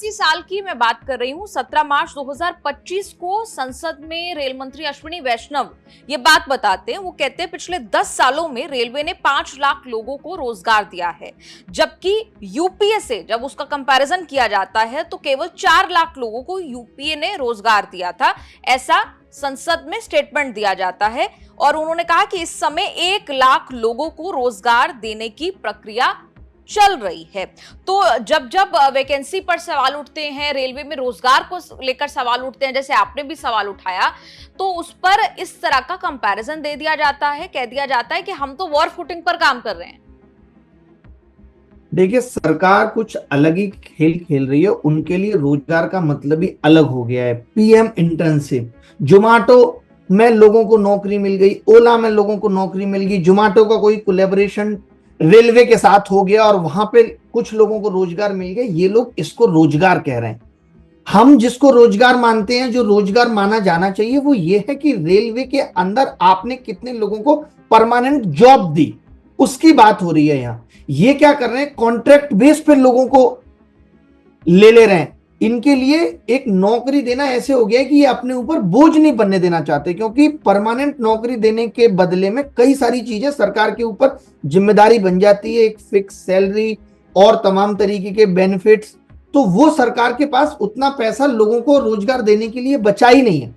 इसी साल की मैं बात कर रही हूँ, 17 मार्च 2025 को संसद में रेल मंत्री अश्विनी वैष्णव ये बात बताते हैं। वो कहते हैं पिछले 10 सालों में रेलवे ने 5 लाख लोगों को रोजगार दिया है, जबकि यूपीए से जब उसका कंपैरिजन किया जाता है तो केवल 4 लाख लोगों को यूपीए ने रोजगार दिया था। ऐसा संसद में स्टेटमेंट दिया जाता है और उन्होंने कहा कि इस समय 1 लाख लोगों को रोजगार देने की प्रक्रिया चल रही है। तो जब जब वैकेंसी पर सवाल उठते हैं, रेलवे में रोजगार को लेकर सवाल उठते हैं, जैसे आपने भी सवाल उठाया, तो उस पर इस तरह का कंपैरिजन दे दिया जाता है, कह दिया जाता है कि हम तो वॉर फुटिंग पर काम कर रहे हैं। देखिए, सरकार कुछ अलग ही खेल खेल रही है। उनके लिए रोजगार का मतलब ही अलग हो गया है। पीएम इंटर्नशिप, जोमेटो में लोगों को नौकरी मिल गई, ओला में लोगों को नौकरी मिल गई, जोमेटो का कोई कोलैबोरेशन रेलवे के साथ हो गया और वहां पे कुछ लोगों को रोजगार मिल गया। ये लोग इसको रोजगार कह रहे हैं। हम जिसको रोजगार मानते हैं, जो रोजगार माना जाना चाहिए, वो ये है कि रेलवे के अंदर आपने कितने लोगों को परमानेंट जॉब दी, उसकी बात हो रही है। यहां ये क्या कर रहे हैं, कॉन्ट्रैक्ट बेस पे लोगों को ले रहे हैं। इनके लिए एक नौकरी देना ऐसे हो गया है कि ये अपने ऊपर बोझ नहीं बनने देना चाहते, क्योंकि परमानेंट नौकरी देने के बदले में कई सारी चीजें सरकार के ऊपर जिम्मेदारी बन जाती है, एक फिक्स सैलरी और तमाम तरीके के बेनिफिट्स। तो वो सरकार के पास उतना पैसा लोगों को रोजगार देने के लिए बचा ही नहीं है।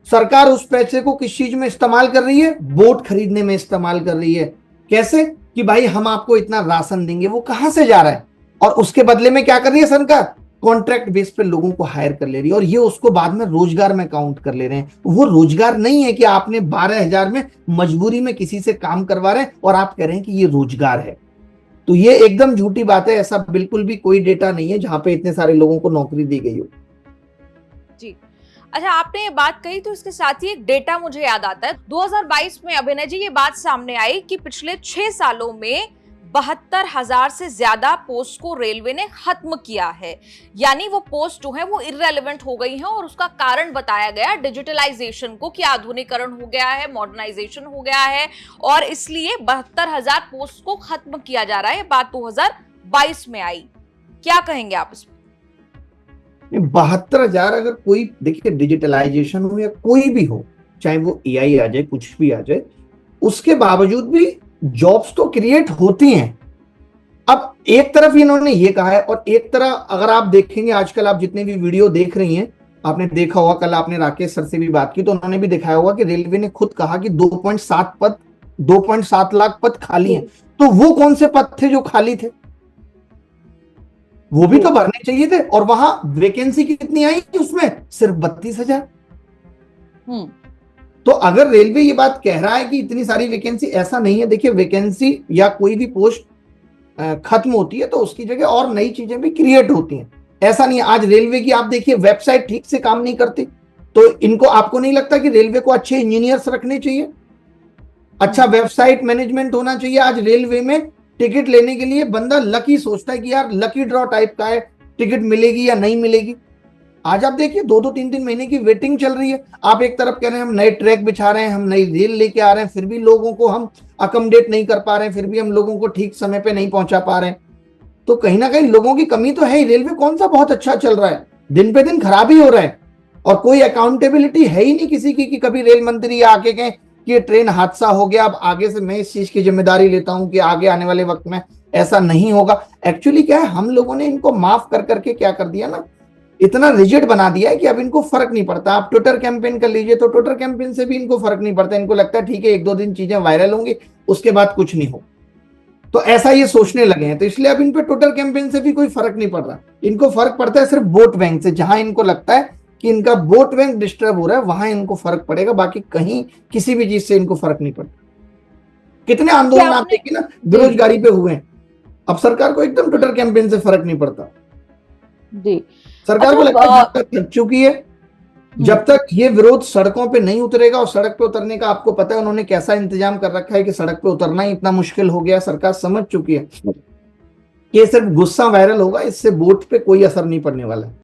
सरकार उस पैसे को किस चीज में इस्तेमाल कर रही है, वोट खरीदने में इस्तेमाल कर रही है। कैसे कि भाई हम आपको इतना राशन देंगे, वो कहां से जा रहा है, और उसके बदले में क्या कर रही है सरकार, कॉन्ट्रैक्ट बेस पे लोगों को हायर कर ले रही है और ये उसको बाद में रोजगार में काउंट कर ले रहे हैं। वो रोजगार नहीं है कि आपने 12,000 में मजबूरी में किसी से काम करवा रहे हैं और आप कह रहे हैं कि ये रोजगार है। तो ये एकदम झूठी बात है। ऐसा बिल्कुल भी कोई डेटा नहीं है जहां पे इतने सारे लोगों को नौकरी दी गई हो। जी अच्छा, आपने ये बात कही तो इसके साथ ही एक डेटा मुझे याद आता है। 2022 में अभिनय जी ये बात सामने आई कि पिछले 6 सालों में 72,000 से ज्यादा पोस्ट को रेलवे ने खत्म किया है। यानी वो पोस्ट जो है वो इररेलेवेंट हो गई हैं और उसका कारण बताया गया डिजिटलाइजेशन को, कि आधुनिकीकरण हो गया है, मॉडर्नाइजेशन हो गया है और इसलिए 72,000 पोस्ट को खत्म किया जा रहा है। बात 2022 में आई, क्या कहेंगे आप इस पर? 72,000 अगर कोई, देखिए डिजिटलाइजेशन हो या कोई भी हो, चाहे वो एआई आ जाए, कुछ भी आ जाए, उसके बावजूद भी जॉब्स तो क्रिएट होती हैं। अब एक तरफ इन्होंने ये कहा है और एक तरफ अगर आप देखेंगे, आजकल आप जितने भी वीडियो देख रही हैं, आपने देखा होगा, कल आपने राकेश सर से भी बात की तो उन्होंने भी दिखाया होगा कि रेलवे ने खुद कहा कि 2.7 लाख पद खाली हैं। तो वो कौन से पद थे जो खाली थे? वो भी तो भरने चाहिए थे। और वहां वैकेंसी कितनी आई, उसमें सिर्फ 32,000। तो अगर रेलवे ये बात कह रहा है कि इतनी सारी वैकेंसी, ऐसा नहीं है। देखिए, वैकेंसी या कोई भी पोस्ट खत्म होती है तो उसकी जगह और नई चीजें भी क्रिएट होती हैं। ऐसा नहीं है। आज रेलवे की आप देखिए, वेबसाइट ठीक से काम नहीं करती, तो इनको, आपको नहीं लगता कि रेलवे को अच्छे इंजीनियर्स रखने चाहिए, अच्छा वेबसाइट मैनेजमेंट होना चाहिए? आज रेलवे में टिकट लेने के लिए बंदा लकी सोचता है कि यार लकी ड्रॉ टाइप का है, टिकट मिलेगी या नहीं मिलेगी। आज आप देखिए 2-2 3-3 महीने की वेटिंग चल रही है। आप एक तरफ कह रहे हैं हम नए ट्रैक बिछा रहे हैं, हम नई रेल लेके आ रहे हैं, फिर भी लोगों को हम अकोमोडेट नहीं कर पा रहे हैं, फिर भी हम लोगों को ठीक समय पे नहीं पहुंचा पा रहे हैं। तो कहीं ना कहीं लोगों की कमी तो है ही। रेलवे कौन सा बहुत अच्छा चल रहा है, दिन पे दिन खराब ही हो रहा है और कोई अकाउंटेबिलिटी है ही नहीं किसी की कि कभी रेल मंत्री आके कहें कि ये ट्रेन हादसा हो गया, अब आगे से मैं इस चीज की जिम्मेदारी लेता हूं कि आगे आने वाले वक्त में ऐसा नहीं होगा। एक्चुअली क्या है, हम लोगों ने इनको माफ कर करके क्या कर दिया ना, इतना रिजिड बना दिया है कि अब इनको फर्क नहीं पड़ता। आप ट्विटर कैंपेन कर लीजिए, तो ट्विटर कैंपेन से भी इनको फर्क नहीं पड़ता। इनको लगता है ठीक है, 1-2 दिन चीजें वायरल होंगी, उसके बाद कुछ नहीं हो। तो ऐसा ये सोचने लगे हैं, तो इसलिए अब इन पे ट्विटर कैंपेन से भी कोई फर्क नहीं पड़ रहा। इनको फर्क पड़ता है सिर्फ वोट बैंक से। जहां इनको लगता है कि इनका वोट बैंक डिस्टर्ब हो रहा है, वहां इनको फर्क पड़ेगा, बाकी कहीं किसी भी चीज से इनको फर्क नहीं पड़ता। कितने आंदोलन आप देखिए ना, बेरोजगारी पे हुए हैं। अब सरकार को एकदम ट्विटर कैंपेन से फर्क नहीं पड़ता जी। सरकार को लगता है जब तक थक चुकी है, जब तक ये विरोध सड़कों पे नहीं उतरेगा, और सड़क पे उतरने का आपको पता है उन्होंने कैसा इंतजाम कर रखा है कि सड़क पे उतरना ही इतना मुश्किल हो गया। सरकार समझ चुकी है कि सिर्फ गुस्सा वायरल होगा, इससे वोट पे कोई असर नहीं पड़ने वाला है।